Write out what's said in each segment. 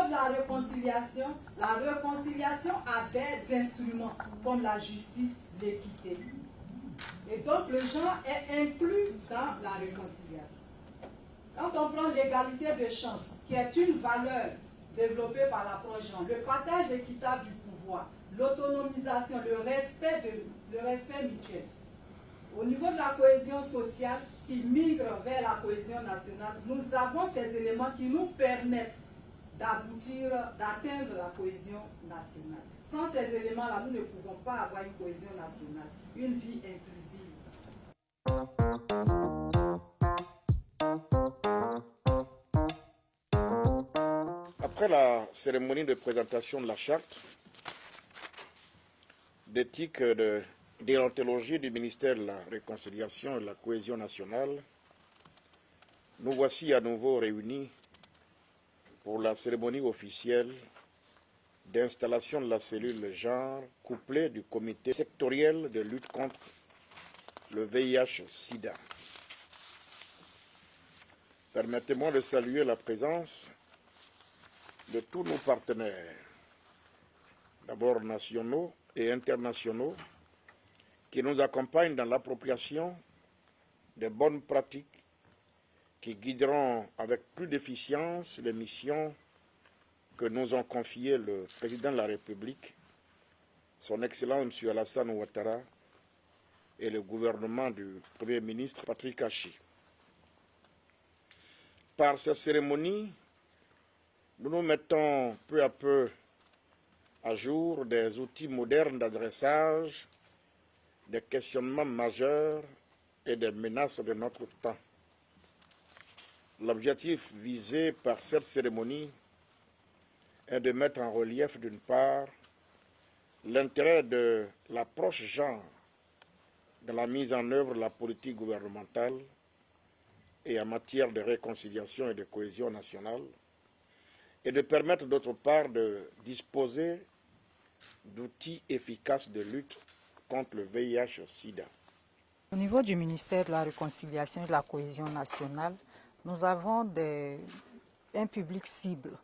de la réconciliation a des instruments comme la justice, l'équité. Et donc le genre est inclus dans la réconciliation. Quand on prend l'égalité de chance, qui est une valeur développée par l'approche genre, le partage équitable du pouvoir, l'autonomisation, le respect mutuel. Au niveau de la cohésion sociale, qui migre vers la cohésion nationale, nous avons ces éléments qui nous permettent d'aboutir, d'atteindre la cohésion nationale. Sans ces éléments-là, nous ne pouvons pas avoir une cohésion nationale, une vie inclusive. Après la cérémonie de présentation de la charte d'éthique de déontologie du ministère de la Réconciliation et de la Cohésion nationale, nous voici à nouveau réunis pour la cérémonie officielle d'installation de la cellule genre couplée du comité sectoriel de lutte contre le VIH-Sida. Permettez-moi de saluer la présence de tous nos partenaires, d'abord nationaux et internationaux, qui nous accompagnent dans l'appropriation des bonnes pratiques qui guideront avec plus d'efficience les missions que nous ont confiées le président de la République, son Excellence M. Alassane Ouattara et le gouvernement du Premier ministre Patrick Hachi. Par cette cérémonie, nous nous mettons peu à peu à jour des outils modernes d'adressage des questionnements majeurs et des menaces de notre temps. L'objectif visé par cette cérémonie est de mettre en relief, d'une part, l'intérêt de l'approche genre dans la mise en œuvre de la politique gouvernementale et en matière de réconciliation et de cohésion nationale, et de permettre d'autre part de disposer d'outils efficaces de lutte contre le VIH-Sida. Au niveau du ministère de la Réconciliation et de la Cohésion nationale, nous avons un public cible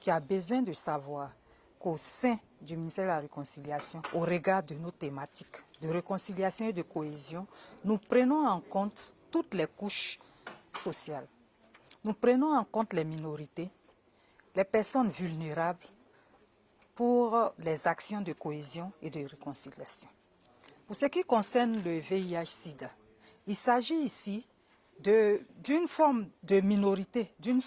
qui a besoin de savoir qu'au sein du ministère de la Réconciliation, au regard de nos thématiques de réconciliation et de cohésion, nous prenons en compte toutes les couches sociales. Nous prenons en compte les minorités, les personnes vulnérables pour les actions de cohésion et de réconciliation. Pour ce qui concerne le VIH-Sida, il s'agit ici d'une forme de minorité, d'une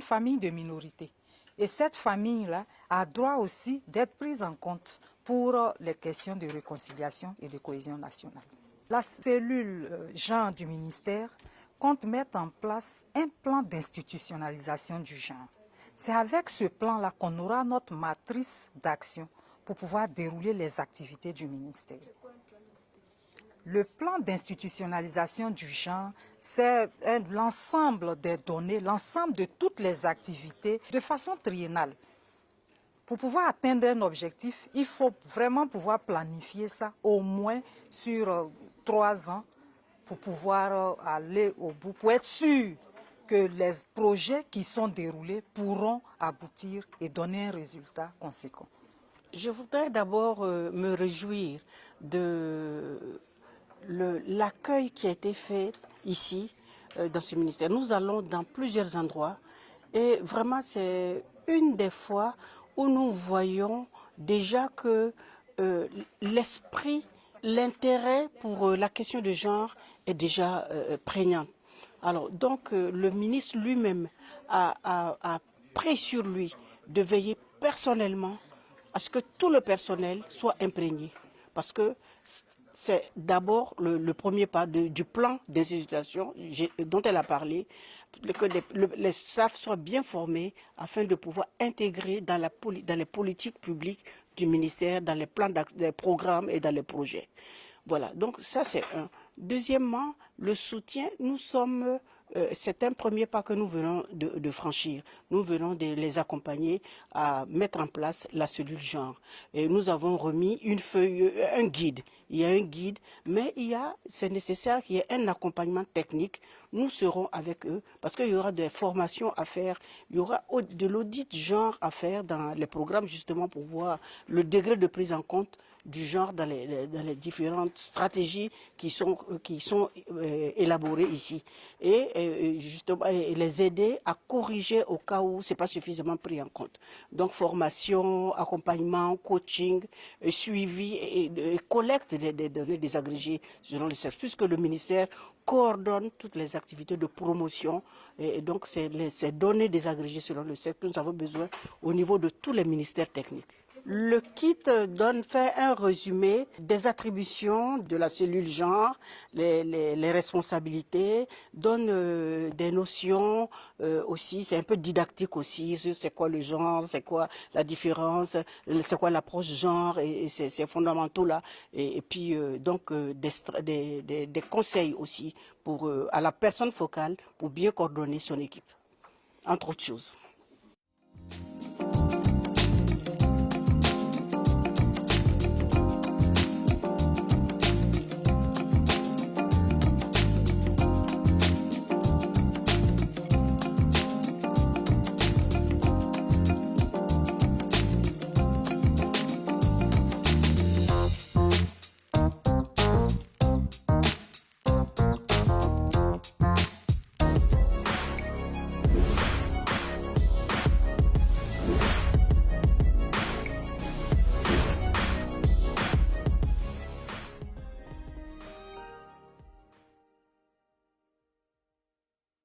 famille de minorité. Et cette famille-là a droit aussi d'être prise en compte pour les questions de réconciliation et de cohésion nationale. La cellule genre du ministère compte mettre en place un plan d'institutionnalisation du genre. C'est avec ce plan-là qu'on aura notre matrice d'action pour pouvoir dérouler les activités du ministère. Le plan d'institutionnalisation du genre, c'est l'ensemble des données, l'ensemble de toutes les activités de façon triennale. Pour pouvoir atteindre un objectif, il faut vraiment pouvoir planifier ça au moins sur 3 ans pour pouvoir aller au bout, pour être sûr que les projets qui sont déroulés pourront aboutir et donner un résultat conséquent. Je voudrais d'abord me réjouir de l'accueil qui a été fait ici, dans ce ministère. Nous allons dans plusieurs endroits et vraiment c'est une des fois où nous voyons déjà que l'esprit, l'intérêt pour la question de genre est déjà prégnant. Alors donc le ministre lui-même a pris sur lui de veiller personnellement à ce que tout le personnel soit imprégné. Parce que c'est d'abord le premier pas du plan d'institution dont elle a parlé, que les staffs soient bien formés afin de pouvoir intégrer dans les politiques publiques du ministère, dans les plans, des programmes et dans les projets. Voilà, donc ça c'est un. Deuxièmement, le soutien, c'est un premier pas que nous venons de franchir. Nous venons de les accompagner à mettre en place la cellule genre. Et nous avons remis un guide il y a un guide, mais c'est nécessaire qu'il y ait un accompagnement technique. Nous serons avec eux parce qu'il y aura des formations à faire, il y aura de l'audit genre à faire dans les programmes justement pour voir le degré de prise en compte du genre dans les différentes stratégies qui sont élaborées ici. Et justement, les aider à corriger au cas où ce n'est pas suffisamment pris en compte. Donc formation, accompagnement, coaching, suivi et collecte des données désagrégées selon le sexe, puisque le ministère coordonne toutes les activités de promotion et donc c'est ces données désagrégées selon le sexe que nous avons besoin au niveau de tous les ministères techniques. Le kit fait un résumé des attributions de la cellule genre, les responsabilités, donne des notions aussi, c'est un peu didactique aussi, c'est quoi le genre, c'est quoi la différence, c'est quoi l'approche genre et ces fondamentaux-là. Et puis donc des conseils aussi à la personne focale pour bien coordonner son équipe, entre autres choses.